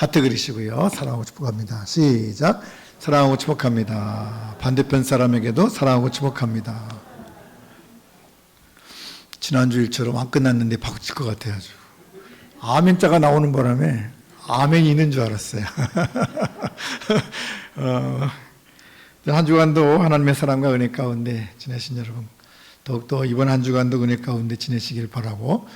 하트 그리시고요. 사랑하고 축복합니다. 시작. 사랑하고 축복합니다. 반대편 사람에게도 사랑하고 축복합니다. 지난주일처럼 안 끝났는데 박칠 것 같아요. 아주. 아멘자가 나오는 바람에 아멘이 있는 줄 알았어요. 한 주간도 하나님의 사랑과 은혜 가운데 지내신 여러분, 더욱더 이번 한 주간도 은혜 가운데 지내시길 바라고,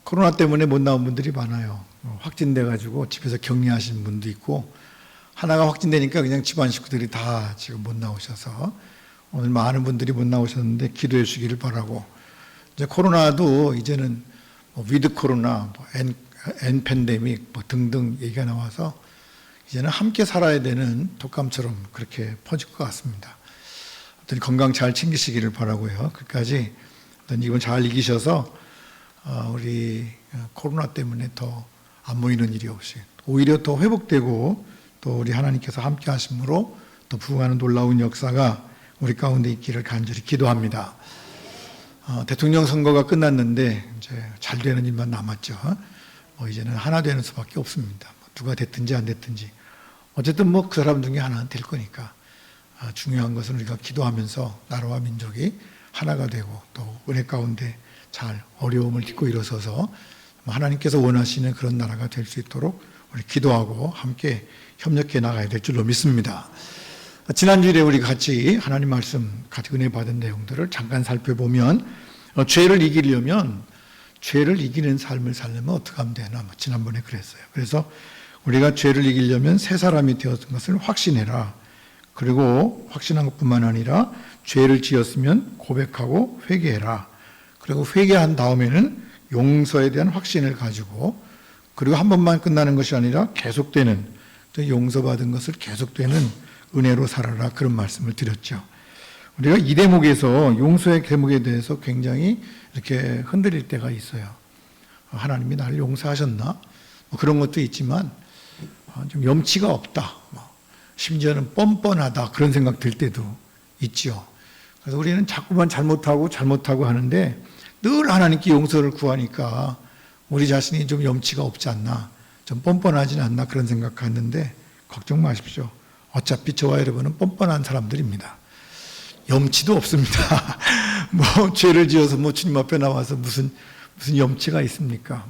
코로나 때문에 못 나온 분들이 많아요. 확진돼가지고 집에서 격리하신 분도 있고, 하나가 확진되니까 그냥 집안 식구들이 다 지금 못 나오셔서 오늘 많은 분들이 못 나오셨는데 기도해 주시기를 바라고, 이제 코로나도 이제는 위드 코로나, 엔 팬데믹 등등 얘기가 나와서 이제는 함께 살아야 되는 독감처럼 그렇게 퍼질 것 같습니다. 어떤 건강 잘 챙기시기를 바라고요. 끝까지 어떤 이건 잘 이기셔서 우리 코로나 때문에 더 안 모이는 일이 없이 오히려 더 회복되고 또 우리 하나님께서 함께 하심으로 또 부흥하는 놀라운 역사가 우리 가운데 있기를 간절히 기도합니다. 대통령 선거가 끝났는데 이제 잘 되는 일만 남았죠. 이제는 하나 되는 수밖에 없습니다. 누가 됐든지 안 됐든지 어쨌든 그 사람 중에 하나는 될 거니까, 중요한 것은 우리가 기도하면서 나라와 민족이 하나가 되고 또 은혜 가운데 잘 어려움을 딛고 일어서서 하나님께서 원하시는 그런 나라가 될 수 있도록 우리 기도하고 함께 협력해 나가야 될 줄로 믿습니다. 지난주에 우리 같이 하나님 말씀 같이 은혜 받은 내용들을 잠깐 살펴보면, 죄를 이기려면 죄를 이기는 삶을 살려면 어떻게 하면 되나, 지난번에 그랬어요. 그래서 우리가 죄를 이기려면 새 사람이 되었던 것을 확신해라. 그리고 확신한 것뿐만 아니라 죄를 지었으면 고백하고 회개해라. 그리고 회개한 다음에는 용서에 대한 확신을 가지고, 그리고 한 번만 끝나는 것이 아니라 계속되는, 또 용서받은 것을 계속되는 은혜로 살아라, 그런 말씀을 드렸죠. 우리가 이 대목에서 용서의 대목에 대해서 굉장히 이렇게 흔들릴 때가 있어요. 하나님이 나를 용서하셨나? 그런 것도 있지만 좀 염치가 없다, 심지어는 뻔뻔하다, 그런 생각 들 때도 있죠. 그래서 우리는 자꾸만 잘못하고 하는데 늘 하나님께 용서를 구하니까 우리 자신이 좀 염치가 없지 않나, 좀 뻔뻔하진 않나, 그런 생각하는데 걱정 마십시오. 어차피 저와 여러분은 뻔뻔한 사람들입니다. 염치도 없습니다. 죄를 지어서 주님 앞에 나와서 무슨 염치가 있습니까?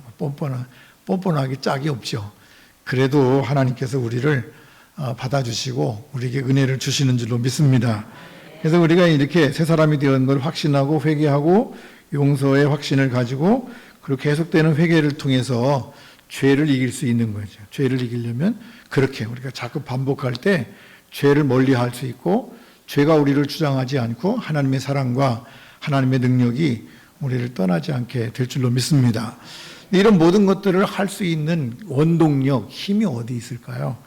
뻔뻔하게 짝이 없죠. 그래도 하나님께서 우리를 받아주시고 우리에게 은혜를 주시는 줄로 믿습니다. 그래서 우리가 이렇게 새 사람이 되는 걸 확신하고 회개하고 용서의 확신을 가지고, 그리고 계속되는 회개를 통해서 죄를 이길 수 있는 거죠. 죄를 이기려면 그렇게 우리가 자꾸 반복할 때 죄를 멀리할 수 있고, 죄가 우리를 주장하지 않고 하나님의 사랑과 하나님의 능력이 우리를 떠나지 않게 될 줄로 믿습니다. 이런 모든 것들을 할 수 있는 원동력, 힘이 어디 있을까요?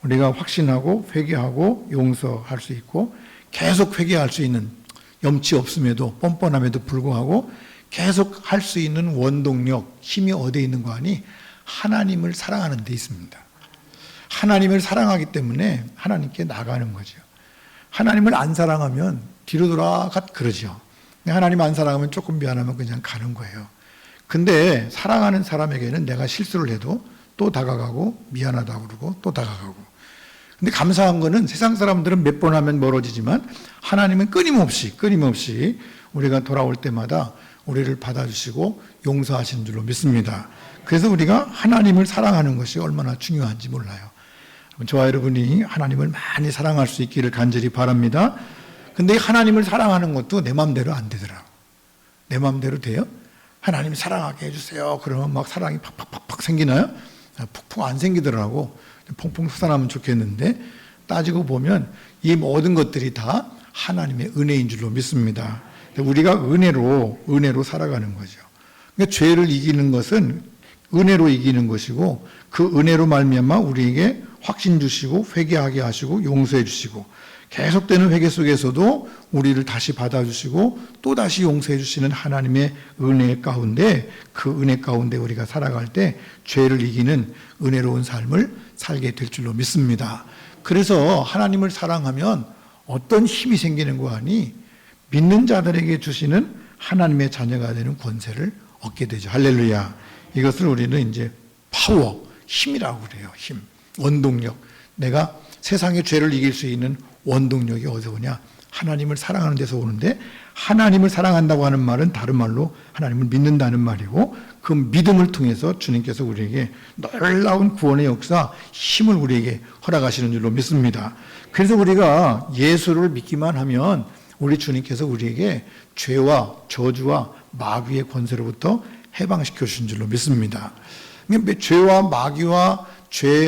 우리가 확신하고 회개하고 용서할 수 있고 계속 회개할 수 있는, 염치 없음에도 뻔뻔함에도 불구하고 계속 할 수 있는 원동력, 힘이 어디에 있는 거 아니? 하나님을 사랑하는 데 있습니다. 하나님을 사랑하기 때문에 하나님께 나가는 거죠. 하나님을 안 사랑하면 뒤로 돌아가 그러죠. 하나님 안 사랑하면 조금 미안하면 그냥 가는 거예요. 근데 사랑하는 사람에게는 내가 실수를 해도 또 다가가고 미안하다고 그러고 또 다가가고. 근데 감사한 거는 세상 사람들은 몇 번 하면 멀어지지만 하나님은 끊임없이 우리가 돌아올 때마다 우리를 받아주시고 용서하시는 줄로 믿습니다. 그래서 우리가 하나님을 사랑하는 것이 얼마나 중요한지 몰라요. 저와 여러분이 하나님을 많이 사랑할 수 있기를 간절히 바랍니다. 근데 하나님을 사랑하는 것도 내 마음대로 안 되더라고. 내 마음대로 돼요? 하나님 사랑하게 해주세요. 그러면 막 사랑이 팍팍팍팍 생기나요? 푹푹 안 생기더라고. 퐁퐁 솟아나면 좋겠는데, 따지고 보면 이 모든 것들이 다 하나님의 은혜인 줄로 믿습니다. 우리가 은혜로 살아가는 거죠. 그러니까 죄를 이기는 것은 은혜로 이기는 것이고, 그 은혜로 말미암아 우리에게 확신 주시고 회개하게 하시고 용서해 주시고, 계속되는 회개 속에서도 우리를 다시 받아주시고 또 다시 용서해 주시는 하나님의 은혜 가운데, 그 은혜 가운데 우리가 살아갈 때 죄를 이기는 은혜로운 삶을 살게 될 줄로 믿습니다. 그래서 하나님을 사랑하면 어떤 힘이 생기는 거 아니? 믿는 자들에게 주시는 하나님의 자녀가 되는 권세를 얻게 되죠. 할렐루야. 이것을 우리는 이제 파워, 힘이라고 그래요. 힘, 원동력. 내가 세상의 죄를 이길 수 있는 원동력이 어디서 오냐? 하나님을 사랑하는 데서 오는데, 하나님을 사랑한다고 하는 말은 다른 말로 하나님을 믿는다는 말이고, 그 믿음을 통해서 주님께서 우리에게 놀라운 구원의 역사, 힘을 우리에게 허락하시는 줄로 믿습니다. 그래서 우리가 예수를 믿기만 하면 우리 주님께서 우리에게 죄와 저주와 마귀의 권세로부터 해방시켜 주신 줄로 믿습니다. 죄와 마귀와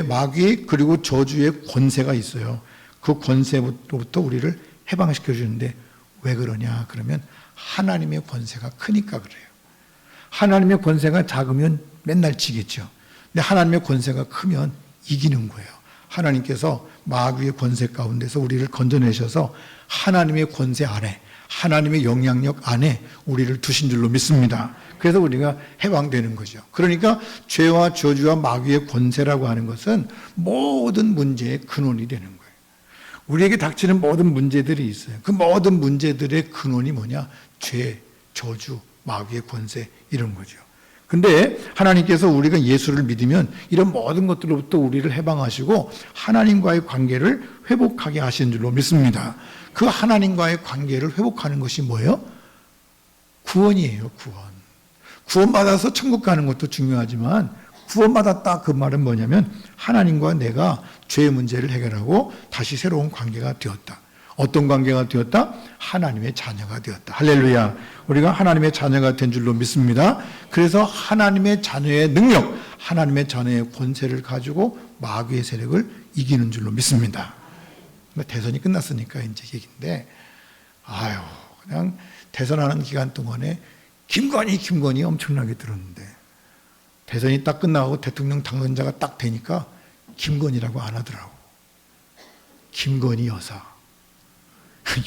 마귀 그리고 저주의 권세가 있어요. 그 권세로부터 우리를 해방시켜 주는데 왜 그러냐? 그러면 하나님의 권세가 크니까 그래요. 하나님의 권세가 작으면 맨날 지겠죠. 근데 하나님의 권세가 크면 이기는 거예요. 하나님께서 마귀의 권세 가운데서 우리를 건져내셔서 하나님의 권세 안에, 하나님의 영향력 안에 우리를 두신 줄로 믿습니다. 그래서 우리가 해방되는 거죠. 그러니까 죄와 저주와 마귀의 권세라고 하는 것은 모든 문제의 근원이 되는 거예요. 우리에게 닥치는 모든 문제들이 있어요. 그 모든 문제들의 근원이 뭐냐? 죄, 저주, 마귀의 권세, 이런 거죠. 근데 하나님께서 우리가 예수를 믿으면 이런 모든 것들로부터 우리를 해방하시고 하나님과의 관계를 회복하게 하시는 줄로 믿습니다. 그 하나님과의 관계를 회복하는 것이 뭐예요? 구원이에요, 구원. 구원받아서 천국 가는 것도 중요하지만 구원받았다 그 말은 뭐냐면 하나님과 내가 죄의 문제를 해결하고 다시 새로운 관계가 되었다. 어떤 관계가 되었다? 하나님의 자녀가 되었다. 할렐루야. 우리가 하나님의 자녀가 된 줄로 믿습니다. 그래서 하나님의 자녀의 능력, 하나님의 자녀의 권세를 가지고 마귀의 세력을 이기는 줄로 믿습니다. 대선이 끝났으니까 이제 얘기인데, 그냥 대선하는 기간 동안에 김건희 엄청나게 들었는데, 대선이 딱 끝나고 대통령 당선자가 딱 되니까 김건희라고 안 하더라고. 김건희 여사,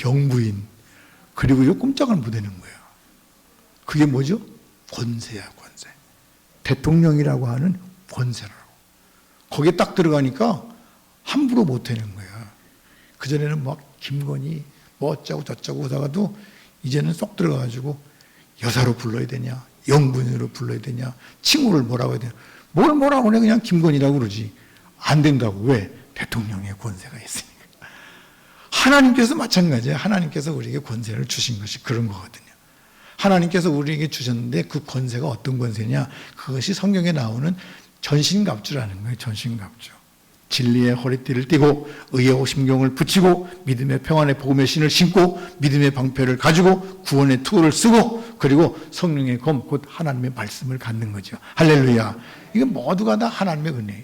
영부인, 그리고 이거 꼼짝을 못 하는 거야. 그게 뭐죠? 권세야, 권세. 대통령이라고 하는 권세라고. 거기에 딱 들어가니까 함부로 못 하는 거야. 그전에는 막 김건희 뭐 어쩌고 저쩌고 하다가도 이제는 쏙 들어가가지고 여사로 불러야 되냐, 영부인으로 불러야 되냐, 친구를 뭐라고 해야 되냐. 뭘 뭐라고 해, 그냥 김건희라고 그러지. 안 된다고. 왜? 대통령의 권세가 있으니까. 하나님께서 마찬가지예요. 하나님께서 우리에게 권세를 주신 것이 그런 거거든요. 하나님께서 우리에게 주셨는데 그 권세가 어떤 권세냐? 그것이 성경에 나오는 전신갑주라는 거예요. 전신갑주. 진리의 허리띠를 띠고 의의 심경을 붙이고 믿음의 평안의 복음의 신을 신고 믿음의 방패를 가지고 구원의 투구를 쓰고 그리고 성령의 검, 곧 하나님의 말씀을 갖는 거죠. 할렐루야. 이건 모두가 다 하나님의 은혜예요.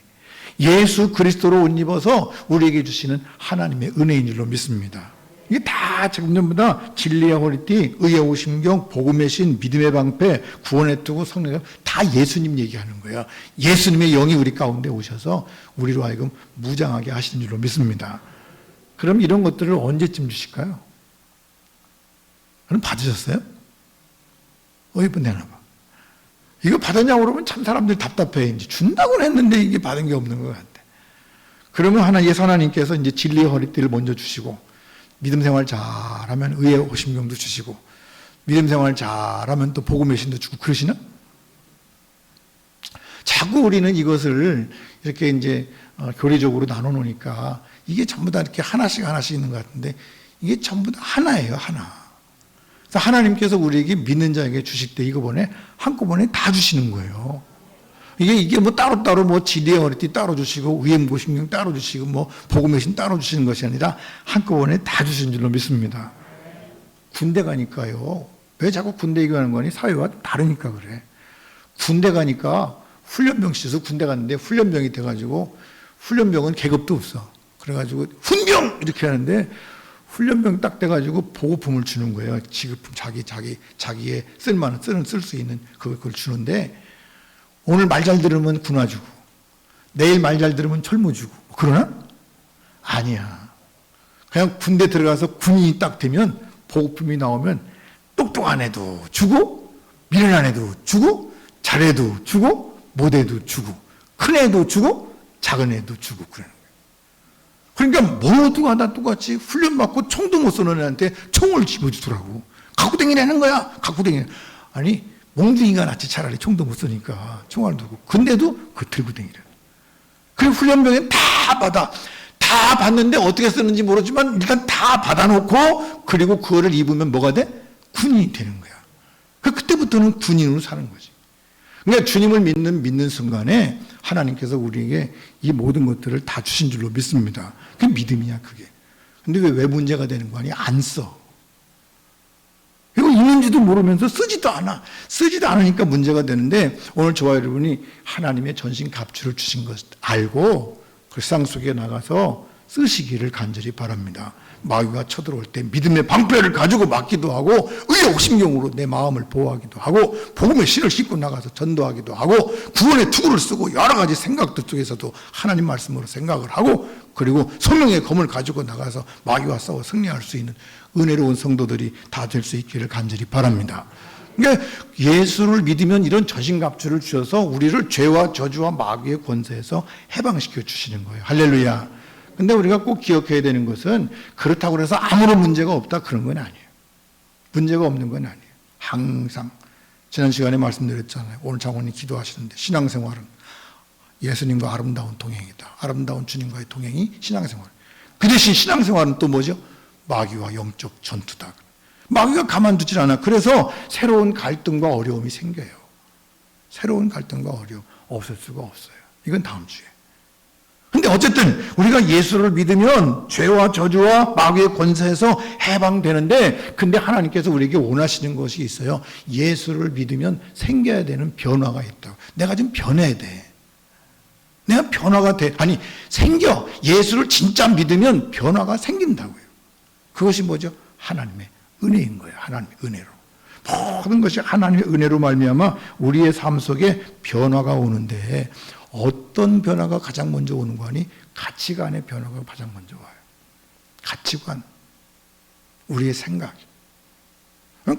예수 그리스도로 옷 입어서 우리에게 주시는 하나님의 은혜인 줄로 믿습니다. 이게 다 지금 전부 다 진리의 허리띠, 의의 오심경, 복음의 신, 믿음의 방패, 구원의 투구, 성령, 다 예수님 얘기하는 거예요. 예수님의 영이 우리 가운데 오셔서 우리로 하여금 무장하게 하시는 줄로 믿습니다. 그럼 이런 것들을 언제쯤 주실까요? 그럼 받으셨어요? 어이분 내놔 봐. 이거 받았냐고 그러면 참 사람들이 답답해. 이제 준다고는 했는데 이게 받은 게 없는 것 같아. 그러면 예수 하나님께서 이제 진리의 허리띠를 먼저 주시고, 믿음 생활 잘하면 의의 오심경도 주시고, 믿음 생활 잘하면 또 복음의 신도 주고 그러시나? 자꾸 우리는 이것을 이렇게 이제 교리적으로 나눠 놓으니까 이게 전부 다 이렇게 하나씩 있는 것 같은데 이게 전부 다 하나예요, 하나. 그래서 하나님께서 우리에게 믿는 자에게 주실 때 이거번에 한꺼번에 다 주시는 거예요. 이게 뭐 따로따로 뭐 진리의 허리띠 따로 주시고 의의 오심경 따로 주시고 뭐 복음의 신 따로 주시는 것이 아니라 한꺼번에 다 주신 줄로 믿습니다. 군대 가니까요. 왜 자꾸 군대 얘기하는 거니? 사회와 다르니까 그래. 군대 가니까 훈련병 시켜서 군대 갔는데 훈련병이 돼가지고 훈련병은 계급도 없어. 그래가지고 훈병 이렇게 하는데 훈련병 딱 돼가지고 보급품을 주는 거예요. 지급품 자기의 쓸 수 있는 그걸 주는데 오늘 말 잘 들으면 군화 주고 내일 말 잘 들으면 철모 주고 그러나? 아니야. 그냥 군대 들어가서 군인이 딱 되면 보급품이 나오면 똑똑한 애도 주고 미련한 애도 주고 잘해도 주고 못해도 주고 큰 애도 주고 작은 애도 주고 그러는 거예요. 그러니까 모두가 다 똑같이 훈련받고 총도 못 쏘는 애한테 총을 집어주더라고. 갖고 다니라는 거야. 갖고 다니는. 아니 몽둥이가 낫지 차라리 총도 못 쏘니까 총알 들고. 근데도 그 들고 다니라. 그리고 훈련병은 다 받아. 다 받는데 어떻게 쓰는지 모르지만 일단 다 받아놓고 그리고 그거를 입으면 뭐가 돼? 군인이 되는 거야. 그때부터는 군인으로 사는 거지. 그러니까 주님을 믿는 순간에 하나님께서 우리에게 이 모든 것들을 다 주신 줄로 믿습니다. 그게 믿음이야, 그게. 근데 왜 문제가 되는 거 아니야? 안 써. 이거 있는지도 모르면서 쓰지도 않아. 쓰지도 않으니까 문제가 되는데 오늘 저와 여러분이 하나님의 전신 갑주를 주신 것 알고 그 세상 속에 나가서 쓰시기를 간절히 바랍니다. 마귀가 쳐들어올 때 믿음의 방패를 가지고 막기도 하고 의욕심경으로 내 마음을 보호하기도 하고 복음의 실을 싣고 나가서 전도하기도 하고 구원의 투구를 쓰고 여러 가지 생각들 속에서도 하나님 말씀으로 생각을 하고 그리고 성령의 검을 가지고 나가서 마귀와 싸워 승리할 수 있는 은혜로운 성도들이 다 될 수 있기를 간절히 바랍니다. 그러니까 예수를 믿으면 이런 전신갑주를 주셔서 우리를 죄와 저주와 마귀의 권세에서 해방시켜 주시는 거예요. 할렐루야. 근데 우리가 꼭 기억해야 되는 것은 그렇다고 해서 아무런 문제가 없다 그런 건 아니에요. 문제가 없는 건 아니에요. 항상 지난 시간에 말씀드렸잖아요. 오늘 장로님 기도하시는데 신앙생활은 예수님과 아름다운 동행이다. 아름다운 주님과의 동행이 신앙생활. 그 대신 신앙생활은 또 뭐죠? 마귀와 영적 전투다. 마귀가 가만두질 않아. 그래서 새로운 갈등과 어려움이 생겨요. 새로운 갈등과 어려움 없을 수가 없어요. 이건 다음 주에. 근데 어쨌든 우리가 예수를 믿으면 죄와 저주와 마귀의 권세에서 해방되는데 근데 하나님께서 우리에게 원하시는 것이 있어요. 예수를 믿으면 생겨야 되는 변화가 있다고. 내가 좀 변해야 돼. 내가 변화가 돼. 아니 생겨. 예수를 진짜 믿으면 변화가 생긴다고요. 그것이 뭐죠? 하나님의 은혜인 거예요. 하나님의 은혜로. 모든 것이 하나님의 은혜로 말미암아 우리의 삶 속에 변화가 오는데 어떤 변화가 가장 먼저 오는 거 아니? 가치관의 변화가 가장 먼저 와요. 가치관. 우리의 생각.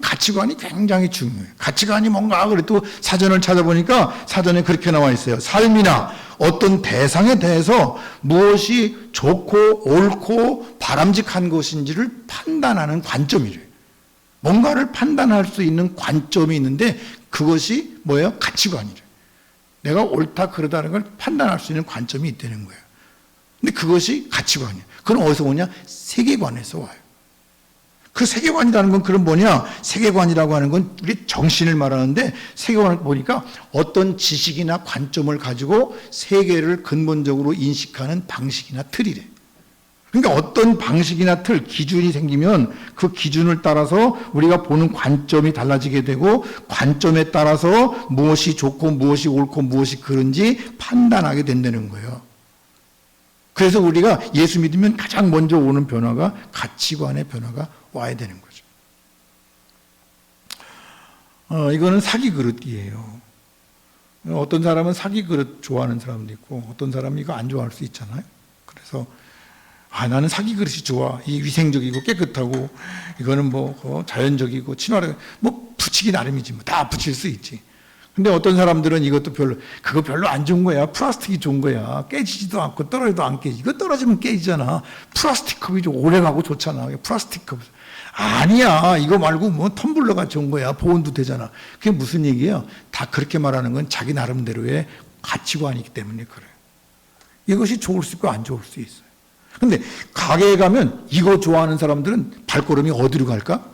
가치관이 굉장히 중요해요. 가치관이 뭔가 그래도 사전을 찾아보니까 사전에 그렇게 나와 있어요. 삶이나 어떤 대상에 대해서 무엇이 좋고 옳고 바람직한 것인지를 판단하는 관점이래요. 뭔가를 판단할 수 있는 관점이 있는데 그것이 뭐예요? 가치관이래요. 내가 옳다 그러다는 걸 판단할 수 있는 관점이 있다는 거예요. 근데 그것이 가치관이에요. 그건 어디서 오냐? 세계관에서 와요. 그 세계관이라는 건 그럼 뭐냐? 세계관이라고 하는 건 우리 정신을 말하는데 세계관을 보니까 어떤 지식이나 관점을 가지고 세계를 근본적으로 인식하는 방식이나 틀이래. 그러니까 어떤 방식이나 틀, 기준이 생기면 그 기준을 따라서 우리가 보는 관점이 달라지게 되고 관점에 따라서 무엇이 좋고 무엇이 옳고 무엇이 그른지 판단하게 된다는 거예요. 그래서 우리가 예수 믿으면 가장 먼저 오는 변화가 가치관의 변화가 와야 되는 거죠. 이거는 사기 그릇이에요. 어떤 사람은 사기 그릇 좋아하는 사람도 있고 어떤 사람은 이거 안 좋아할 수 있잖아요. 그래서 나는 사기 그릇이 좋아. 이 위생적이고 깨끗하고 이거는 뭐 자연적이고 친화력 뭐 붙이기 나름이지 뭐 다 붙일 수 있지. 근데 어떤 사람들은 이것도 그거 별로 안 좋은 거야. 플라스틱이 좋은 거야. 깨지지도 않고 떨어져도 안 깨지. 이거 떨어지면 깨지잖아. 플라스틱 컵이 좀 오래가고 좋잖아. 플라스틱 컵. 아니야. 이거 말고 뭐 텀블러가 좋은 거야. 보온도 되잖아. 그게 무슨 얘기예요? 다 그렇게 말하는 건 자기 나름대로의 가치관이기 때문에 그래요. 이것이 좋을 수 있고 안 좋을 수 있어요. 근데 가게에 가면 이거 좋아하는 사람들은 발걸음이 어디로 갈까?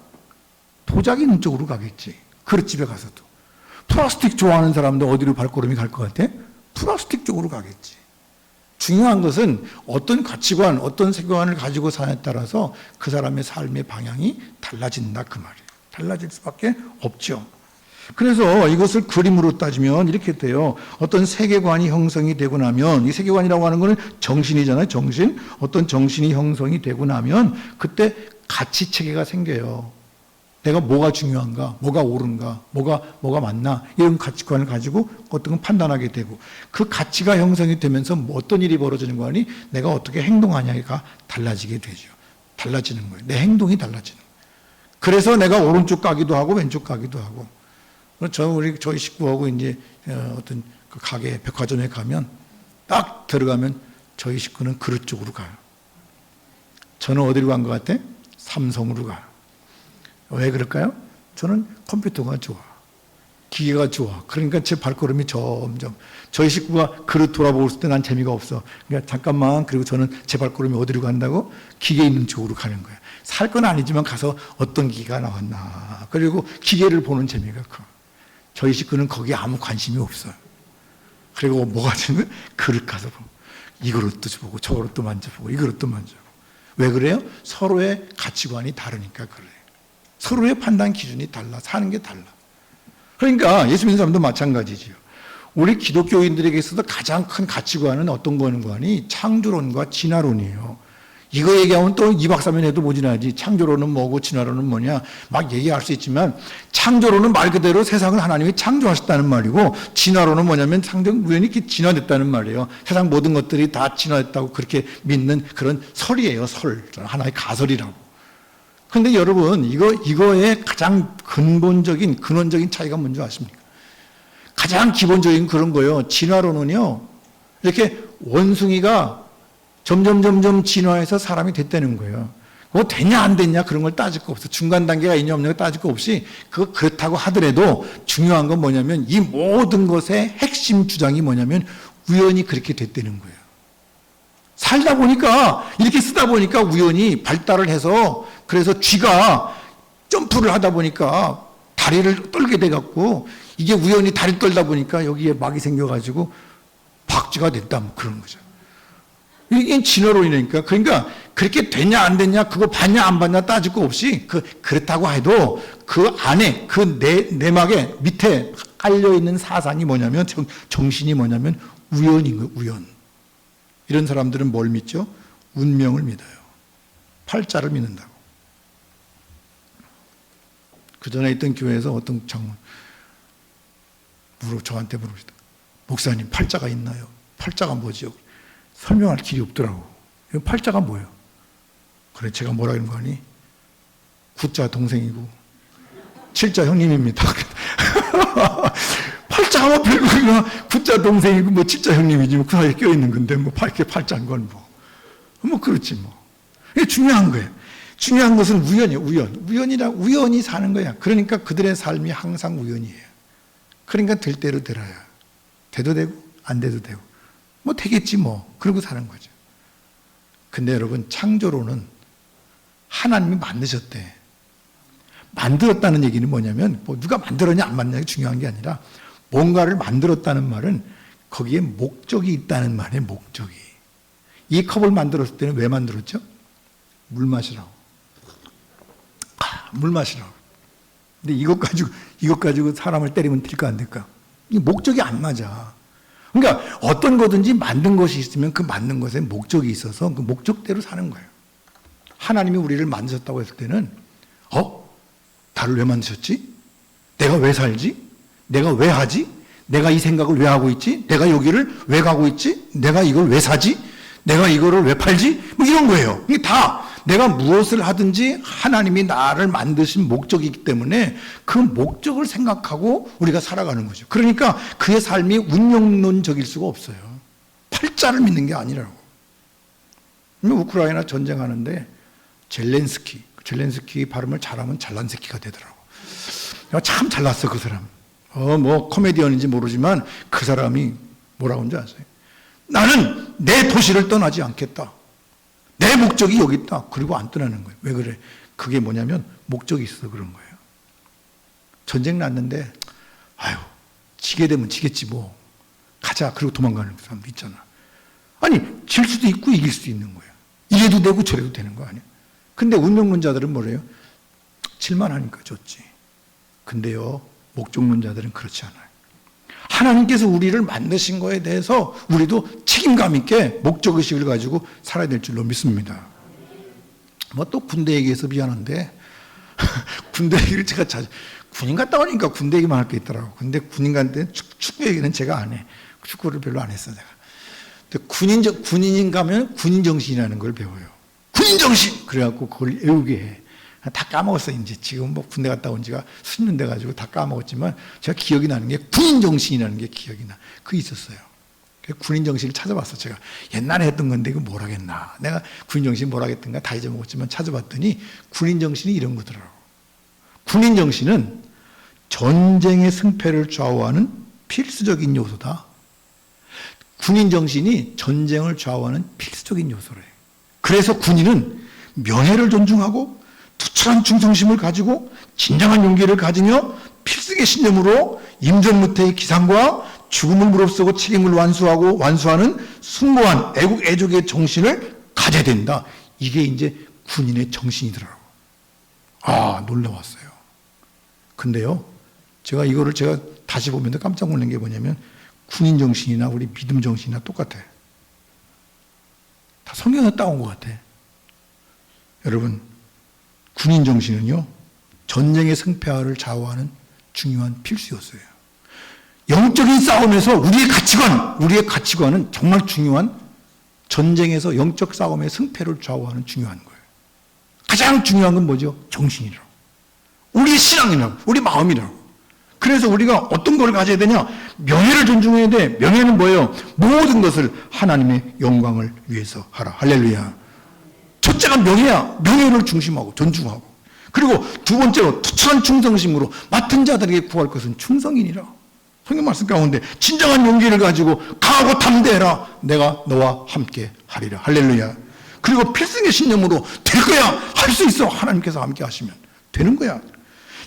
도자기 있는 쪽으로 가겠지. 그릇집에 가서도. 플라스틱 좋아하는 사람들 어디로 발걸음이 갈 것 같아? 플라스틱 쪽으로 가겠지. 중요한 것은 어떤 가치관, 어떤 세계관을 가지고 사냐에 따라서 그 사람의 삶의 방향이 달라진다 그 말이에요. 달라질 수밖에 없죠. 그래서 이것을 그림으로 따지면 이렇게 돼요. 어떤 세계관이 형성이 되고 나면 이 세계관이라고 하는 것은 정신이잖아요. 정신. 어떤 정신이 형성이 되고 나면 그때 가치 체계가 생겨요. 내가 뭐가 중요한가, 뭐가 옳은가, 뭐가 맞나 이런 가치관을 가지고 어떤 건 판단하게 되고 그 가치가 형성이 되면서 어떤 일이 벌어지는 거 아니? 내가 어떻게 행동하냐가 달라지게 되죠. 달라지는 거예요. 내 행동이 달라지는 거예요. 그래서 내가 오른쪽 가기도 하고 왼쪽 가기도 하고 저희 식구하고 이제 어떤 그 가게, 백화점에 가면 딱 들어가면 저희 식구는 그릇 쪽으로 가요. 저는 어디로 간 것 같아? 삼성으로 가요. 왜 그럴까요? 저는 컴퓨터가 좋아. 기계가 좋아. 그러니까 제 발걸음이 점점, 저희 식구가 그릇 돌아보고 있을 때 난 재미가 없어. 그러니까 잠깐만, 그리고 저는 제 발걸음이 어디로 간다고? 기계 있는 쪽으로 가는 거야. 살 건 아니지만 가서 어떤 기계가 나왔나. 그리고 기계를 보는 재미가 커. 저희 식구는 거기에 아무 관심이 없어요. 그리고 뭐가 되면 그릇 가서 보고, 이 그릇도 보고, 저 그릇도 만져보고, 이 그릇도 만져보고. 왜 그래요? 서로의 가치관이 다르니까 그래요. 서로의 판단 기준이 달라. 사는 게 달라. 그러니까 예수 믿는 사람도 마찬가지지요. 우리 기독교인들에게 있어서 가장 큰 가치관은 어떤 거는관이 창조론과 진화론이에요. 이거 얘기하면 또 2박 3일 해도 모자라지. 창조론은 뭐고 진화론은 뭐냐 막 얘기할 수 있지만, 창조론은 말 그대로 세상을 하나님이 창조하셨다는 말이고, 진화론은 뭐냐면 상대적 우연히 이렇게 진화됐다는 말이에요. 세상 모든 것들이 다 진화됐다고 그렇게 믿는 그런 설이에요. 설. 하나의 가설이라고. 그런데 여러분, 이거의 가장 근본적인, 근원적인 차이가 뭔지 아십니까? 가장 기본적인 그런 거예요. 진화론은요, 이렇게 원숭이가 점점 진화해서 사람이 됐다는 거예요. 그거 됐냐 안 됐냐 그런 걸 따질 거 없어. 중간 단계가 있냐 없냐 따질 거 없이, 그렇다고 하더라도 중요한 건 뭐냐면, 이 모든 것의 핵심 주장이 뭐냐면 우연히 그렇게 됐다는 거예요. 살다 보니까, 이렇게 쓰다 보니까 우연히 발달을 해서, 그래서 쥐가 점프를 하다 보니까 다리를 떨게 돼갖고, 이게 우연히 다리 떨다 보니까 여기에 막이 생겨가지고 박쥐가 됐다, 뭐 그런 거죠. 이게 진화론이니까. 그러니까 그렇게 됐냐 안 됐냐, 그거 봤냐 안 봤냐 따질 거 없이, 그렇다고 해도 그 안에, 그 내막에 밑에 깔려있는 사상이 뭐냐면, 정신이 뭐냐면 우연인 거예요, 우연. 이런 사람들은 뭘 믿죠? 운명을 믿어요. 팔자를 믿는다고. 그 전에 있던 교회에서 어떤 장로 저한테 물어보시다. 목사님, 팔자가 있나요? 팔자가 뭐지요? 설명할 길이 없더라고. 팔자가 뭐예요? 그래, 제가 뭐라 그런 거 아니? 9자 동생이고 7자 형님입니다. 팔자가 뭐 별거나, 9자 동생이고 뭐 7자 형님이지, 뭐 그 사이에 껴있는 건데, 뭐 이렇게 팔자인 건 뭐 그렇지 뭐. 이게 중요한 거예요. 중요한 것은 우연이에요. 우연이 사는 거야. 그러니까 그들의 삶이 항상 우연이에요. 그러니까 될 대로 되라야. 돼도 되고 안 돼도 되고 뭐 되겠지 뭐, 그러고 사는 거죠. 근데 여러분, 창조론은 하나님이 만드셨대. 만들었다는 얘기는 뭐냐면, 뭐 누가 만들었냐 안 만들었냐 중요한 게 아니라, 뭔가를 만들었다는 말은 거기에 목적이 있다는 말이에요. 목적이. 이 컵을 만들었을 때는 왜 만들었죠? 물 마시라고. 물 마시라고. 근데 이것 가지고 사람을 때리면 될까 안 될까? 이 목적이 안 맞아. 그러니까 어떤 거든지 만든 것이 있으면 그 만든 것에 목적이 있어서 그 목적대로 사는 거예요. 하나님이 우리를 만드셨다고 했을 때는, 나를 왜 만드셨지? 내가 왜 살지? 내가 왜 하지? 내가 이 생각을 왜 하고 있지? 내가 여기를 왜 가고 있지? 내가 이걸 왜 사지? 내가 이거를 왜 팔지? 뭐 이런 거예요. 이게 다 내가 무엇을 하든지 하나님이 나를 만드신 목적이기 때문에 그 목적을 생각하고 우리가 살아가는 거죠. 그러니까 그의 삶이 운명론적일 수가 없어요. 팔자를 믿는 게 아니라고. 우크라이나 전쟁하는데 젤렌스키 발음을 잘하면 잘난새끼가 되더라고. 참 잘났어, 그 사람. 뭐 코미디언인지 모르지만 그 사람이 뭐라고 하는지 아세요? 나는 내 도시를 떠나지 않겠다. 내 목적이 여기 있다. 그리고 안 떠나는 거예요. 왜 그래? 그게 뭐냐면 목적이 있어서 그런 거예요. 전쟁 났는데, 지게 되면 지겠지 뭐. 가자. 그리고 도망가는 사람도 있잖아. 아니, 질 수도 있고 이길 수도 있는 거예요. 이래도 되고 저래도 되는 거 아니야? 근데 운명론자들은 뭐래요? 칠만 하니까 좋지. 근데요, 목적론자들은 그렇지 않아요. 하나님께서 우리를 만드신 거에 대해서 우리도 책임감 있게 목적의식을 가지고 살아야 될 줄로 믿습니다. 뭐 또 군대 얘기해서 미안한데, 군대 얘기를 제가 군인 갔다 오니까 군대 얘기만 할 게 있더라고. 근데 군인 갈 때 축구 얘기는 제가 안 해. 축구를 별로 안 했어, 내가. 군인 가면 군인 정신이라는 걸 배워요. 군인 정신! 그래갖고 그걸 외우게 해. 다 까먹었어, 이제. 지금 뭐 군대 갔다 온 지가 수십 년 돼가지고 다 까먹었지만, 제가 기억이 나는 게 군인정신이라는 게 기억이 나. 그게 있었어요. 군인정신을 찾아봤어, 제가. 옛날에 했던 건데, 이거 뭘 하겠나. 내가 군인정신 뭘 하겠던가 다 잊어먹었지만 찾아봤더니, 군인정신이 이런 거더라고. 군인정신은 전쟁의 승패를 좌우하는 필수적인 요소다. 군인 정신이 전쟁을 좌우하는 필수적인 요소래. 그래서 군인은 명예를 존중하고 투철한 충성심을 가지고 진정한 용기를 가지며 필승의 신념으로 임전무태의 기상과 죽음을 무릅쓰고 책임을 완수하는 숭고한 애국 애족의 정신을 가져야 된다. 이게 이제 군인의 정신이더라고. 아, 놀라웠어요. 근데요, 제가 다시 보면서 깜짝 놀란 게 뭐냐면 군인 정신이나 우리 믿음 정신이나 똑같아. 다 성경에서 따온 것 같아. 여러분, 군인 정신은요, 전쟁의 승패를 좌우하는 중요한 필수 요소예요. 영적인 싸움에서 우리의 가치관은 정말 중요한, 전쟁에서 영적 싸움의 승패를 좌우하는 중요한 거예요. 가장 중요한 건 뭐죠? 정신이라고. 우리의 신앙이라고, 우리 마음이라고. 그래서 우리가 어떤 걸 가져야 되냐? 명예를 존중해야 돼. 명예는 뭐예요? 모든 것을 하나님의 영광을 위해서 하라. 할렐루야. 첫째가 명예야. 명예를 중심하고 존중하고. 그리고 두 번째로 투철한 충성심으로 맡은 자들에게 구할 것은 충성이니라. 성경 말씀 가운데 진정한 용기를 가지고 강하고 담대해라. 내가 너와 함께 하리라. 할렐루야. 그리고 필승의 신념으로 될 거야. 할 수 있어. 하나님께서 함께 하시면 되는 거야.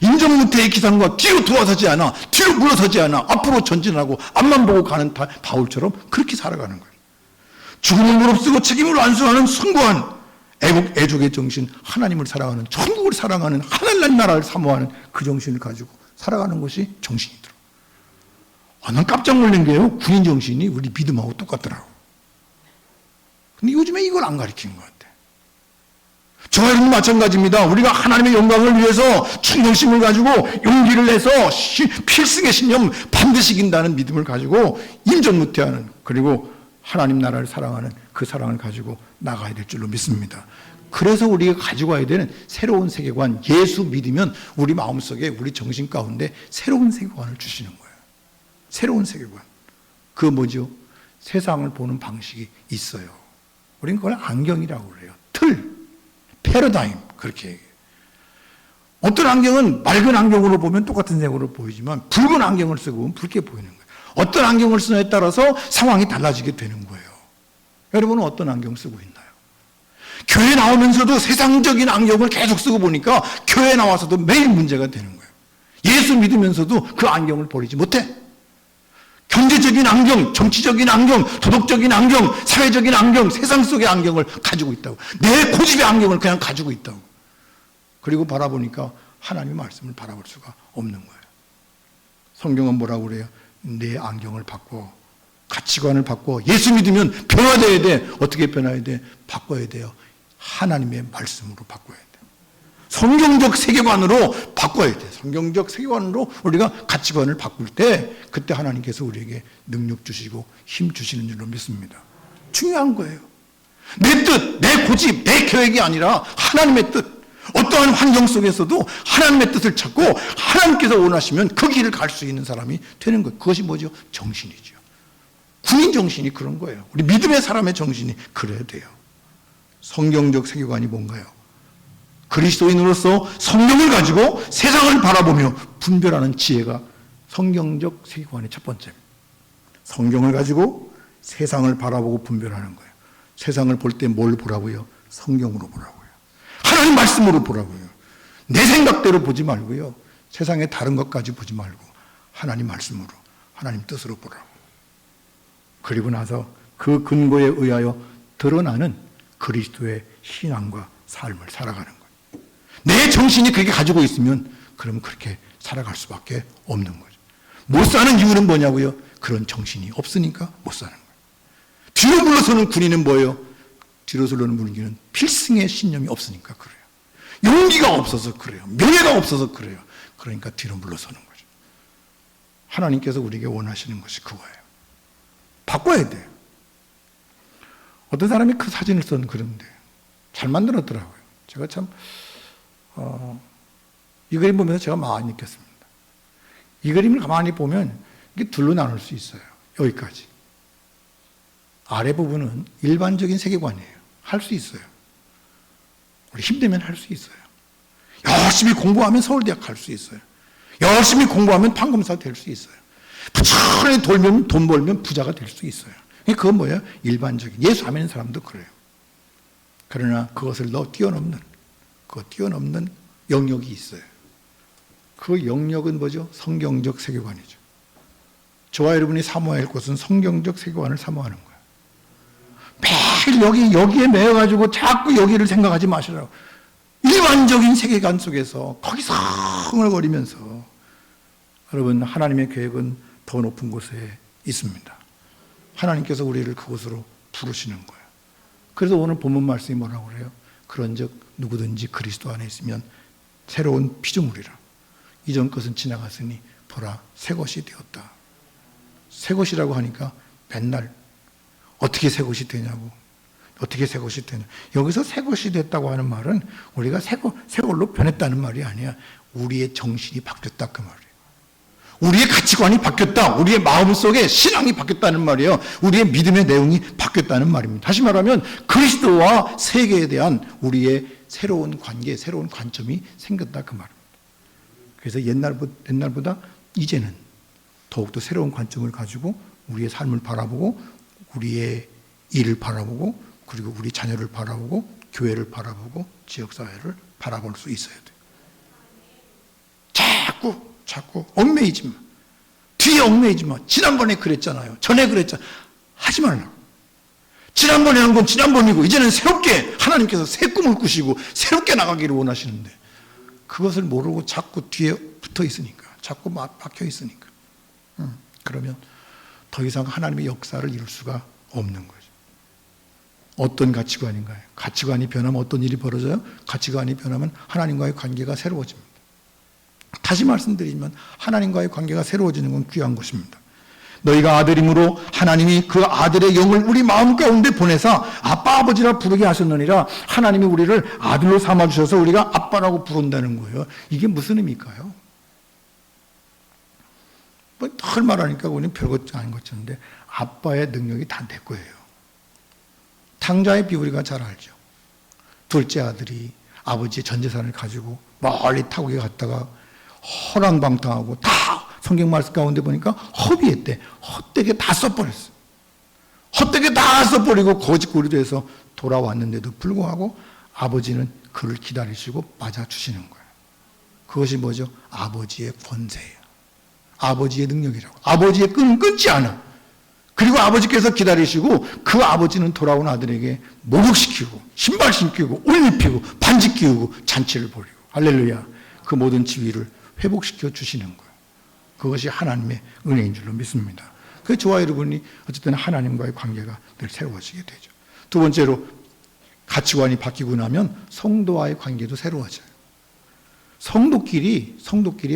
임전무태의 기상과 뒤로 돌아서지 않아. 뒤로 물러서지 않아. 앞으로 전진하고 앞만 보고 가는 바울처럼 그렇게 살아가는 거예요. 죽음을 무릅쓰고 책임을 완수하는 숭고한 애국 애족의 정신, 하나님을 사랑하는, 천국을 사랑하는, 하늘난 나라를 사모하는 그 정신을 가지고 살아가는 것이 정신이더라고요. 난 깜짝 놀란 게요, 군인 정신이 우리 믿음하고 똑같더라고. 근데 요즘에 이걸 안 가르치는 것 같아. 저와 여러분 마찬가지입니다. 우리가 하나님의 영광을 위해서 충성심을 가지고 용기를 내서 필승의 신념 반드시 이긴다는 믿음을 가지고 임전무태하는, 그리고 하나님 나라를 사랑하는 그 사랑을 가지고 나가야 될 줄로 믿습니다. 그래서 우리가 가지고 와야 되는 새로운 세계관, 예수 믿으면 우리 마음속에, 우리 정신 가운데 새로운 세계관을 주시는 거예요. 새로운 세계관. 그 뭐죠? 세상을 보는 방식이 있어요. 우리는 그걸 안경이라고 그래요. 틀, 패러다임, 그렇게 얘기해요. 어떤 안경은 맑은 안경으로 보면 똑같은 색으로 보이지만 붉은 안경을 쓰고 보면 붉게 보이는 거예요. 어떤 안경을 쓰느냐에 따라서 상황이 달라지게 되는 거예요. 여러분은 어떤 안경 쓰고 있나요? 교회 나오면서도 세상적인 안경을 계속 쓰고 보니까 교회 나와서도 매일 문제가 되는 거예요. 예수 믿으면서도 그 안경을 버리지 못해. 경제적인 안경, 정치적인 안경, 도덕적인 안경, 사회적인 안경, 세상 속의 안경을 가지고 있다고. 내 고집의 안경을 그냥 가지고 있다고. 그리고 바라보니까 하나님의 말씀을 바라볼 수가 없는 거예요. 성경은 뭐라고 그래요? 내 안경을 바꿔, 가치관을 바꿔. 예수 믿으면 변화돼야 돼. 어떻게 변화해야 돼? 바꿔야 돼요. 하나님의 말씀으로 바꿔야 돼. 성경적 세계관으로 바꿔야 돼. 성경적 세계관으로 우리가 가치관을 바꿀 때 그때 하나님께서 우리에게 능력 주시고 힘 주시는 줄로 믿습니다. 중요한 거예요. 내 뜻, 내 고집, 내 계획이 아니라 하나님의 뜻. 어떠한 환경 속에서도 하나님의 뜻을 찾고 하나님께서 원하시면 그 길을 갈 수 있는 사람이 되는 거예요. 그것이 뭐죠? 정신이죠. 군인 정신이 그런 거예요. 우리 믿음의 사람의 정신이 그래야 돼요. 성경적 세계관이 뭔가요? 그리스도인으로서 성경을 가지고 세상을 바라보며 분별하는 지혜가 성경적 세계관의 첫 번째입니다. 성경을 가지고 세상을 바라보고 분별하는 거예요. 세상을 볼 때 뭘 보라고요? 성경으로 보라고요. 하나님 말씀으로 보라고요. 내 생각대로 보지 말고요. 세상의 다른 것까지 보지 말고 하나님 말씀으로, 하나님 뜻으로 보라고. 그리고 나서 그 근거에 의하여 드러나는 그리스도의 신앙과 삶을 살아가는 거예요. 내 정신이 그렇게 가지고 있으면 그럼 그렇게 살아갈 수밖에 없는 거죠. 못 사는 이유는 뭐냐고요? 그런 정신이 없으니까 못 사는 거예요. 뒤로 물러서는 군인은 뭐예요? 뒤로 물러서는 군인은 필승의 신념이 없으니까 그래요. 용기가 없어서 그래요. 명예가 없어서 그래요. 그러니까 뒤로 물러서는 거죠. 하나님께서 우리에게 원하시는 것이 그거예요. 바꿔야 돼요. 어떤 사람이 그 사진을 쓴 그런데 잘 만들었더라고요. 제가 참 이 그림 보면서 제가 많이 느꼈습니다. 이 그림을 가만히 보면 이게 둘로 나눌 수 있어요. 여기까지. 아래 부분은 일반적인 세계관이에요. 할 수 있어요. 우리 힘들면 할 수 있어요. 열심히 공부하면 서울대학 갈 수 있어요. 열심히 공부하면 판검사 될 수 있어요. 부지런히 돈 벌면 부자가 될 수 있어요. 그건 뭐예요? 일반적인 예수 안 믿는 사람도 그래요. 그러나 그것을 뛰어넘는 영역이 있어요. 그 영역은 뭐죠? 성경적 세계관이죠. 저와 여러분이 사모해야 할 것은 성경적 세계관을 사모하는 거예요. 매일 여기에 매여가지고 자꾸 여기를 생각하지 마시라고. 일반적인 세계관 속에서 거기서 흥얼거리면서 여러분, 하나님의 계획은 더 높은 곳에 있습니다. 하나님께서 우리를 그곳으로 부르시는 거예요. 그래서 오늘 본문 말씀이 뭐라고 그래요? 그런즉 누구든지 그리스도 안에 있으면 새로운 피조물이라. 이전 것은 지나갔으니 보라 새 것이 되었다. 새 것이라고 하니까 맨날 어떻게 새 것이 되냐고. 어떻게 새 것이 되냐. 여기서 새 것이 됐다고 하는 말은 우리가 새 걸로 변했다는 말이 아니야. 우리의 정신이 바뀌었다 그 말이에요. 우리의 가치관이 바뀌었다. 우리의 마음속에 신앙이 바뀌었다는 말이에요. 우리의 믿음의 내용이 바뀌었다는 말입니다. 다시 말하면 그리스도와 세계에 대한 우리의 새로운 관계, 새로운 관점이 생겼다 그 말입니다. 그래서 옛날보다 이제는 더욱더 새로운 관점을 가지고 우리의 삶을 바라보고 우리의 일을 바라보고 그리고 우리 자녀를 바라보고 교회를 바라보고 지역사회를 바라볼 수 있어야 돼요. 자꾸 얽매이지 마. 뒤에 얽매이지 마. 지난번에 그랬잖아요. 전에 그랬잖아요. 하지 말라. 지난번에 한 건 지난번이고 이제는 새롭게 하나님께서 새 꿈을 꾸시고 새롭게 나가기를 원하시는데 그것을 모르고 자꾸 뒤에 붙어 있으니까 자꾸 박혀 있으니까 그러면 더 이상 하나님의 역사를 이룰 수가 없는 거죠. 어떤 가치관인가요? 가치관이 변하면 어떤 일이 벌어져요? 가치관이 변하면 하나님과의 관계가 새로워집니다. 다시 말씀드리지만 하나님과의 관계가 새로워지는 건 귀한 것입니다. 너희가 아들임으로 하나님이 그 아들의 영을 우리 마음 가운데 보내사 아빠 아버지라 부르게 하셨느니라. 하나님이 우리를 아들로 삼아주셔서 우리가 아빠라고 부른다는 거예요. 이게 무슨 의미일까요? 늘 말하니까 우리는 별것 아닌 것같은데 아빠의 능력이 다 내 거예요. 탕자의 비 우리가 잘 알죠. 둘째 아들이 아버지의 전 재산을 가지고 멀리 타국에 갔다가 허랑방탕하고 다 성경 말씀 가운데 보니까 허비했대. 헛되게 다 써버렸어. 헛되게 다 써버리고 거짓골이 돼서 돌아왔는데도 불구하고 아버지는 그를 기다리시고 맞아주시는 거예요. 그것이 뭐죠? 아버지의 권세예요. 아버지의 능력이라고. 아버지의 끈은 끊지 않아. 그리고 아버지께서 기다리시고 그 아버지는 돌아온 아들에게 목욕시키고 신발 신기고 옷 입히고 반지 끼우고 잔치를 벌이고 할렐루야. 그 모든 지위를 회복시켜 주시는 거예요. 그것이 하나님의 은혜인 줄로 믿습니다. 그 저와 여러분이 어쨌든 하나님과의 관계가 늘 새로워지게 되죠. 두 번째로 가치관이 바뀌고 나면 성도와의 관계도 새로워져요. 성도끼리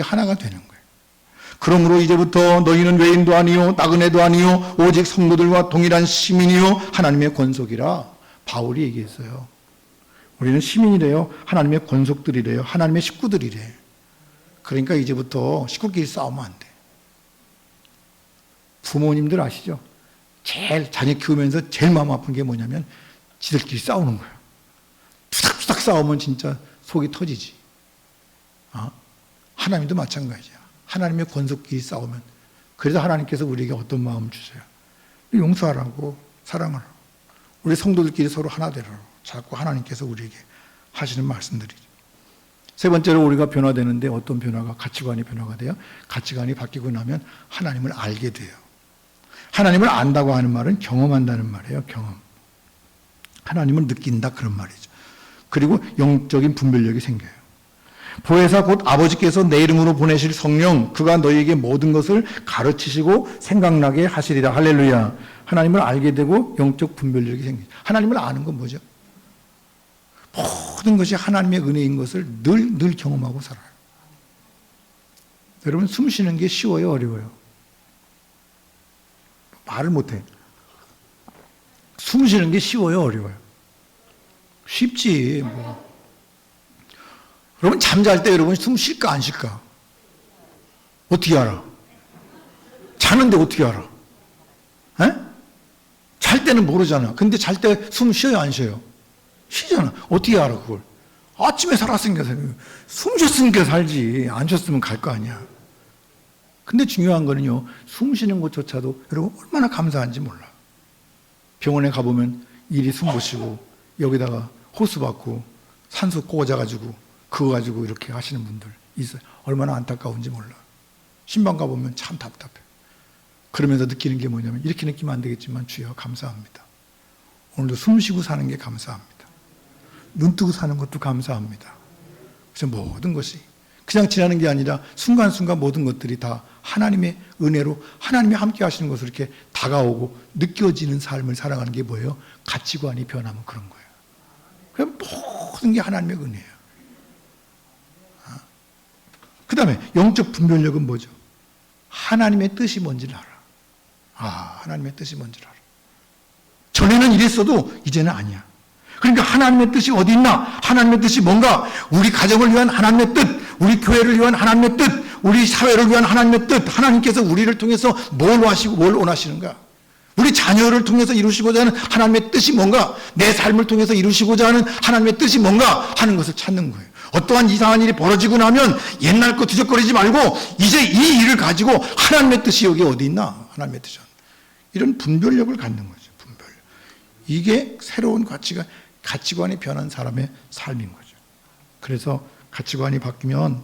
하나가 되는 거예요. 그러므로 이제부터 너희는 외인도 아니요 나그네도 아니요 오직 성도들과 동일한 시민이요 하나님의 권속이라 바울이 얘기했어요. 우리는 시민이래요. 하나님의 권속들이래요. 하나님의 식구들이래. 그러니까 이제부터 식구끼리 싸우면 안 돼. 부모님들 아시죠? 제일 자녀 키우면서 제일 마음 아픈 게 뭐냐면 지들끼리 싸우는 거예요. 투닥투닥 싸우면 진짜 속이 터지지. 하나님도 마찬가지야. 하나님의 권속끼리 싸우면 그래서 하나님께서 우리에게 어떤 마음 주세요? 용서하라고 사랑하라고 우리 성도들끼리 서로 하나 되라고 자꾸 하나님께서 우리에게 하시는 말씀들이죠. 세 번째로 우리가 변화되는데 어떤 변화가 가치관이 변화가 돼요? 가치관이 바뀌고 나면 하나님을 알게 돼요. 하나님을 안다고 하는 말은 경험한다는 말이에요. 경험. 하나님을 느낀다 그런 말이죠. 그리고 영적인 분별력이 생겨요. 보혜사 곧 아버지께서 내 이름으로 보내실 성령 그가 너희에게 모든 것을 가르치시고 생각나게 하시리라. 할렐루야. 하나님을 알게 되고 영적 분별력이 생기죠. 하나님을 아는 건 뭐죠? 모든 것이 하나님의 은혜인 것을 늘 경험하고 살아요. 여러분 숨 쉬는 게 쉬워요? 어려워요? 말을 못해. 숨 쉬는 게 쉬워요? 어려워요? 쉽지 뭐. 여러분 잠잘 때 여러분 숨 쉴까 안 쉴까? 어떻게 알아? 자는데 어떻게 알아? 에? 잘 때는 모르잖아. 근데 잘 때 숨 쉬어요 안 쉬어요? 쉬잖아. 어떻게 알아 그걸? 아침에 살았으니까 숨 쉬었으니까 살지. 안 쉬었으면 갈 거 아니야. 근데 중요한 거는요, 숨 쉬는 것조차도 여러분 얼마나 감사한지 몰라. 병원에 가보면 이리 숨 못 쉬고 여기다가 호수 받고 산소 꽂아가지고 그거 가지고 이렇게 하시는 분들 있어요. 얼마나 안타까운지 몰라. 신방 가보면 참 답답해. 그러면서 느끼는 게 뭐냐면 이렇게 느끼면 안 되겠지만 주여 감사합니다. 오늘도 숨 쉬고 사는 게 감사합니다. 눈 뜨고 사는 것도 감사합니다. 그래서 모든 것이 그냥 지나는 게 아니라 순간순간 모든 것들이 다 하나님의 은혜로 하나님이 함께 하시는 것으로 이렇게 다가오고 느껴지는 삶을 살아가는 게 뭐예요? 가치관이 변하면 그런 거예요. 그럼 모든 게 하나님의 은혜예요. 그 다음에 영적 분별력은 뭐죠? 하나님의 뜻이 뭔지를 알아. 하나님의 뜻이 뭔지를 알아. 전에는 이랬어도 이제는 아니야. 그러니까 하나님의 뜻이 어디 있나? 하나님의 뜻이 뭔가? 우리 가정을 위한 하나님의 뜻, 우리 교회를 위한 하나님의 뜻, 우리 사회를 위한 하나님의 뜻, 하나님께서 우리를 통해서 뭘 하시고 뭘 원하시는가? 우리 자녀를 통해서 이루시고자 하는 하나님의 뜻이 뭔가? 내 삶을 통해서 이루시고자 하는 하나님의 뜻이 뭔가? 하는 것을 찾는 거예요. 어떠한 이상한 일이 벌어지고 나면 옛날 거 뒤적거리지 말고 이제 이 일을 가지고 하나님의 뜻이 여기 어디 있나? 하나님의 뜻이. 이런 분별력을 갖는 거죠. 분별력. 이게 새로운 가치관이 변한 사람의 삶인 거죠. 그래서 가치관이 바뀌면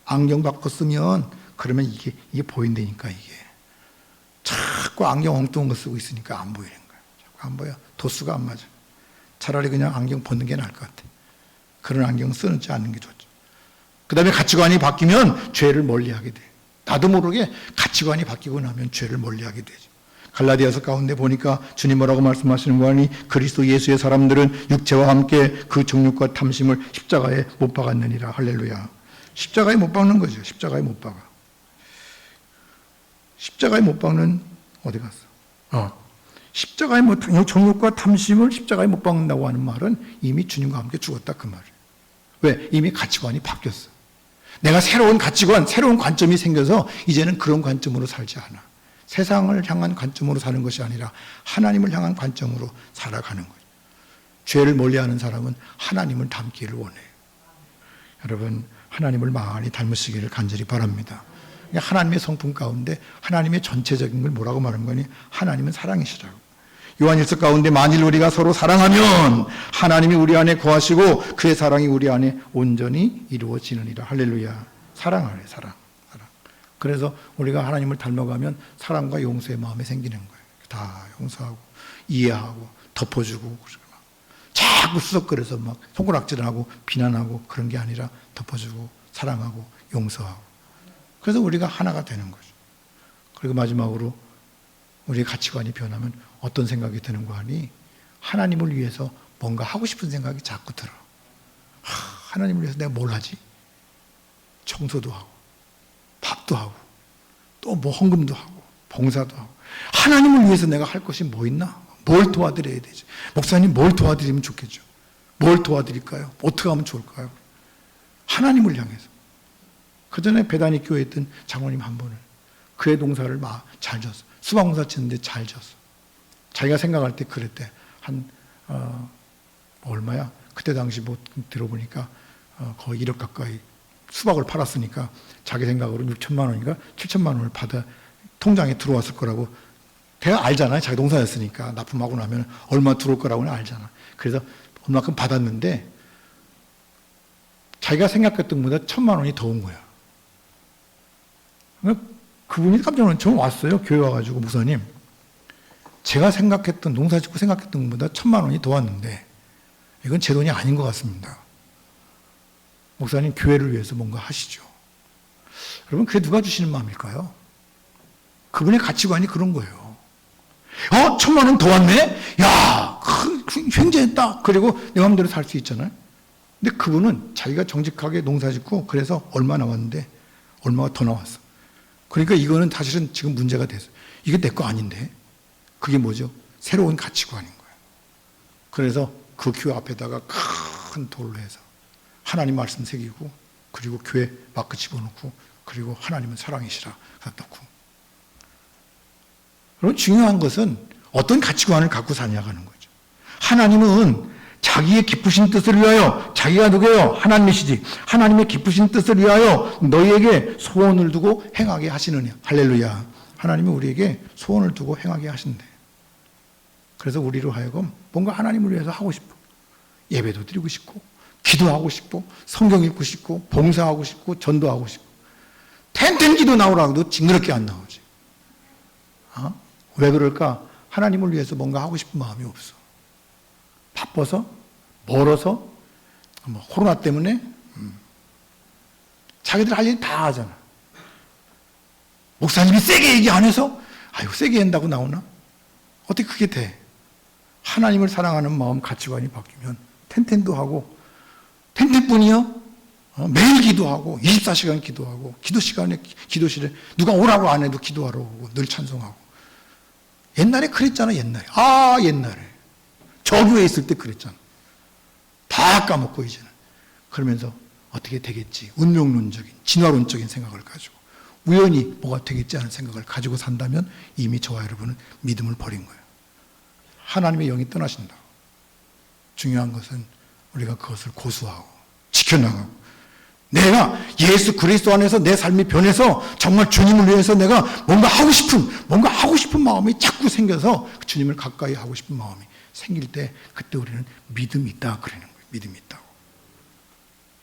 안경 바꿔 쓰면 그러면 이게 보인다니까 이게. 자꾸 안경 엉뚱한 거 쓰고 있으니까 안 보이는 거예요. 자꾸 안 보여. 도수가 안 맞아. 차라리 그냥 안경 벗는 게 나을 것 같아. 그런 안경 쓰지 않는 게 좋죠. 그 다음에 가치관이 바뀌면 죄를 멀리하게 돼. 나도 모르게 가치관이 바뀌고 나면 죄를 멀리하게 되죠. 갈라디아서 가운데 보니까 주님 뭐라고 말씀하시는 거 아니? 그리스도 예수의 사람들은 육체와 함께 그 정욕과 탐심을 십자가에 못 박았느니라. 할렐루야. 십자가에 못 박는 거죠. 십자가에 못 박아. 십자가에 못 박는 어디 갔어? 십자가에 못 정욕과 탐심을 십자가에 못 박는다고 하는 말은 이미 주님과 함께 죽었다 그 말이에요. 왜? 이미 가치관이 바뀌었어. 내가 새로운 가치관, 새로운 관점이 생겨서 이제는 그런 관점으로 살지 않아. 세상을 향한 관점으로 사는 것이 아니라 하나님을 향한 관점으로 살아가는 거예요. 죄를 멀리하는 사람은 하나님을 닮기를 원해요. 여러분, 하나님을 많이 닮으시기를 간절히 바랍니다. 하나님의 성품 가운데 하나님의 전체적인 걸 뭐라고 말하는 거니? 하나님은 사랑이시라고. 요한일서 가운데 만일 우리가 서로 사랑하면 하나님이 우리 안에 거하시고 그의 사랑이 우리 안에 온전히 이루어지느니라. 할렐루야. 사랑하래, 사랑. 그래서 우리가 하나님을 닮아가면 사랑과 용서의 마음이 생기는 거예요. 다 용서하고 이해하고 덮어주고 자꾸 수석거려서 막 손가락질하고 비난하고 그런 게 아니라 덮어주고 사랑하고 용서하고 그래서 우리가 하나가 되는 거죠. 그리고 마지막으로 우리의 가치관이 변하면 어떤 생각이 드는 거 아니? 하나님을 위해서 뭔가 하고 싶은 생각이 자꾸 들어. 하나님을 위해서 내가 뭘 하지? 청소도 하고 밥도 하고 또 뭐 헌금도 하고 봉사도 하고 하나님을 위해서 내가 할 것이 뭐 있나? 뭘 도와드려야 되지? 목사님 뭘 도와드리면 좋겠죠? 뭘 도와드릴까요? 어떻게 하면 좋을까요? 하나님을 향해서. 그전에 배단위 교회에 있던 장로님 한 분을 그의 농사를 잘 졌어. 수박 농사 쳤는데 잘 졌어. 자기가 생각할 때 그랬대. 얼마야? 그때 당시 뭐 들어보니까 거의 1억 가까이 수박을 팔았으니까 자기 생각으로 6천만 원인가 7천만 원을 받아 통장에 들어왔을 거라고 대가 알잖아요. 자기 농사였으니까 납품하고 나면 얼마 들어올 거라고는 알잖아. 그래서 얼마큼 받았는데 자기가 생각했던 것보다 1,000만 원이 더 온 거야. 그분이 깜짝 놀라서 저 왔어요. 교회 와가지고 목사님 제가 생각했던 농사 짓고 생각했던 것보다 1,000만 원이 더 왔는데 이건 제 돈이 아닌 것 같습니다. 목사님 교회를 위해서 뭔가 하시죠. 여러분 그게 누가 주시는 마음일까요? 그분의 가치관이 그런 거예요. 1,000만 원 더 왔네? 야, 횡재했다. 그리고 내 마음대로 살 수 있잖아요. 근데 그분은 자기가 정직하게 농사 짓고 그래서 얼마 나왔는데 얼마가 더 나왔어. 그러니까 이거는 사실은 지금 문제가 됐어. 이게 내 거 아닌데. 그게 뭐죠? 새로운 가치관인 거예요. 그래서 그 교회 앞에다가 큰 돌로 해서 하나님 말씀 새기고 그리고 교회 마크 집어넣고 그리고 하나님은 사랑이시라 갖다 놓고. 그럼 중요한 것은 어떤 가치관을 갖고 사냐가 하는 거죠. 하나님은 자기의 기쁘신 뜻을 위하여, 자기가 누구예요? 하나님이시지. 하나님의 기쁘신 뜻을 위하여 너희에게 소원을 두고 행하게 하시느냐. 할렐루야. 하나님이 우리에게 소원을 두고 행하게 하신대. 그래서 우리로 하여금 뭔가 하나님을 위해서 하고 싶어. 예배도 드리고 싶고, 기도하고 싶고, 성경 읽고 싶고, 봉사하고 싶고, 전도하고 싶고. 텐텐 기도 나오라고 해도 징그럽게 안 나오지. 왜 그럴까? 하나님을 위해서 뭔가 하고 싶은 마음이 없어. 바빠서, 멀어서, 코로나 때문에 자기들 할 일 다 하잖아. 목사님이 세게 얘기 안 해서 아유 세게 한다고 나오나? 어떻게 그게 돼? 하나님을 사랑하는 마음 가치관이 바뀌면 텐텐도 하고, 텐텐뿐이요? 매일 기도하고 24시간 기도하고, 기도 시간에 기도실에 누가 오라고 안 해도 기도하러 오고 늘 찬송하고. 옛날에 그랬잖아. 옛날에 저 교회에 있을 때 그랬잖아. 다 까먹고 이제는. 그러면서 어떻게 되겠지, 운명론적인 진화론적인 생각을 가지고 우연히 뭐가 되겠지 하는 생각을 가지고 산다면 이미 저와 여러분은 믿음을 버린 거예요. 하나님의 영이 떠나신다. 중요한 것은 우리가 그것을 고수하고 지켜나가고, 내가 예수 그리스도 안에서 내 삶이 변해서 정말 주님을 위해서 내가 뭔가 하고 싶은 마음이 자꾸 생겨서 주님을 가까이 하고 싶은 마음이 생길 때, 그때 우리는 믿음이 있다 그러는 거예요. 믿음이 있다고.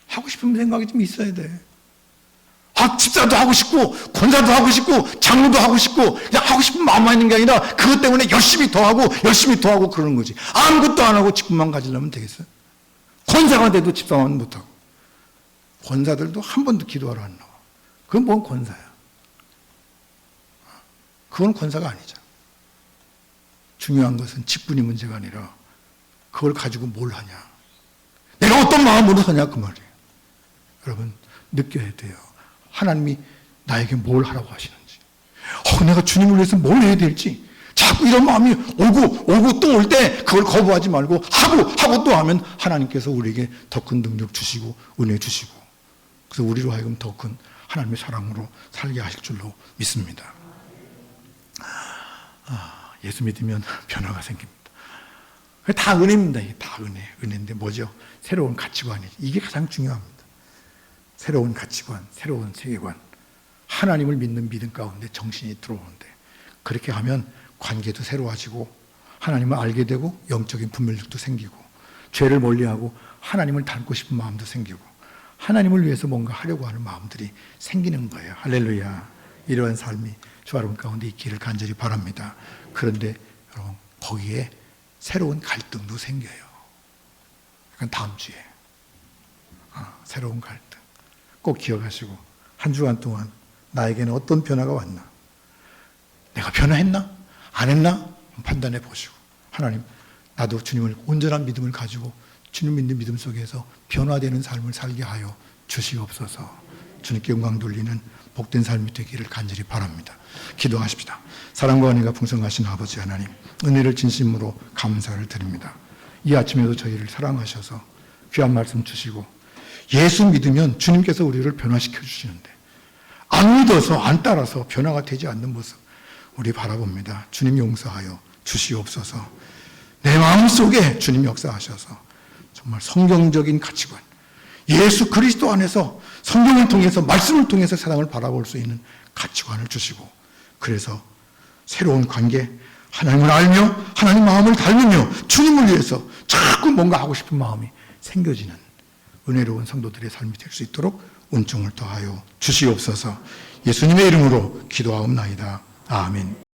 하고 싶은 생각이 좀 있어야 돼. 집사도 하고 싶고, 권사도 하고 싶고, 장로도 하고 싶고, 그냥 하고 싶은 마음만 있는 게 아니라 그것 때문에 열심히 더 하고 그러는 거지. 아무것도 안 하고 직분만 가지려면 되겠어요? 권사가 돼도 집사만 못하고. 권사들도 한 번도 기도하러 안 나와. 그건 뭔 권사야? 그건 권사가 아니잖아. 중요한 것은 직분이 문제가 아니라 그걸 가지고 뭘 하냐, 내가 어떤 마음으로 하냐, 그 말이에요. 여러분 느껴야 돼요. 하나님이 나에게 뭘 하라고 하시는지, 내가 주님을 위해서 뭘 해야 될지. 자꾸 이런 마음이 오고 또 올 때 그걸 거부하지 말고 하고 또 하면 하나님께서 우리에게 더 큰 능력 주시고 은혜 주시고, 그래서 우리로 하여금 더 큰 하나님의 사랑으로 살게 하실 줄로 믿습니다. 예수 믿으면 변화가 생깁니다. 다 은혜입니다. 다 은혜인데 뭐죠? 새로운 가치관이, 이게 가장 중요합니다. 새로운 가치관, 새로운 세계관, 하나님을 믿는 믿음 가운데 정신이 들어오는데, 그렇게 하면 관계도 새로워지고 하나님을 알게 되고 영적인 분별력도 생기고, 죄를 멀리하고 하나님을 닮고 싶은 마음도 생기고, 하나님을 위해서 뭔가 하려고 하는 마음들이 생기는 거예요. 할렐루야. 이러한 삶이 저와 여러분 가운데 있기를 간절히 바랍니다. 그런데 여러분, 거기에 새로운 갈등도 생겨요. 그건 다음 주에. 새로운 갈등 꼭 기억하시고, 한 주간 동안 나에게는 어떤 변화가 왔나, 내가 변화했나 안 했나 판단해 보시고, 하나님, 나도 주님을 온전한 믿음을 가지고 주님 믿는 믿음 속에서 변화되는 삶을 살게 하여 주시옵소서. 주님께 영광 돌리는 복된 삶이 되기를 간절히 바랍니다. 기도하십시다. 사랑과 은혜가 풍성하신 아버지 하나님, 은혜를 진심으로 감사를 드립니다. 이 아침에도 저희를 사랑하셔서 귀한 말씀 주시고, 예수 믿으면 주님께서 우리를 변화시켜 주시는데 안 믿어서 안 따라서 변화가 되지 않는 모습 우리 바라봅니다. 주님 용서하여 주시옵소서. 내 마음속에 주님 역사하셔서 정말 성경적인 가치관, 예수 그리스도 안에서 성경을 통해서, 말씀을 통해서 세상을 바라볼 수 있는 가치관을 주시고, 그래서 새로운 관계, 하나님을 알며 하나님 마음을 닮으며 주님을 위해서 자꾸 뭔가 하고 싶은 마음이 생겨지는 은혜로운 성도들의 삶이 될 수 있도록 은총을 더하여 주시옵소서. 예수님의 이름으로 기도하옵나이다. 아멘.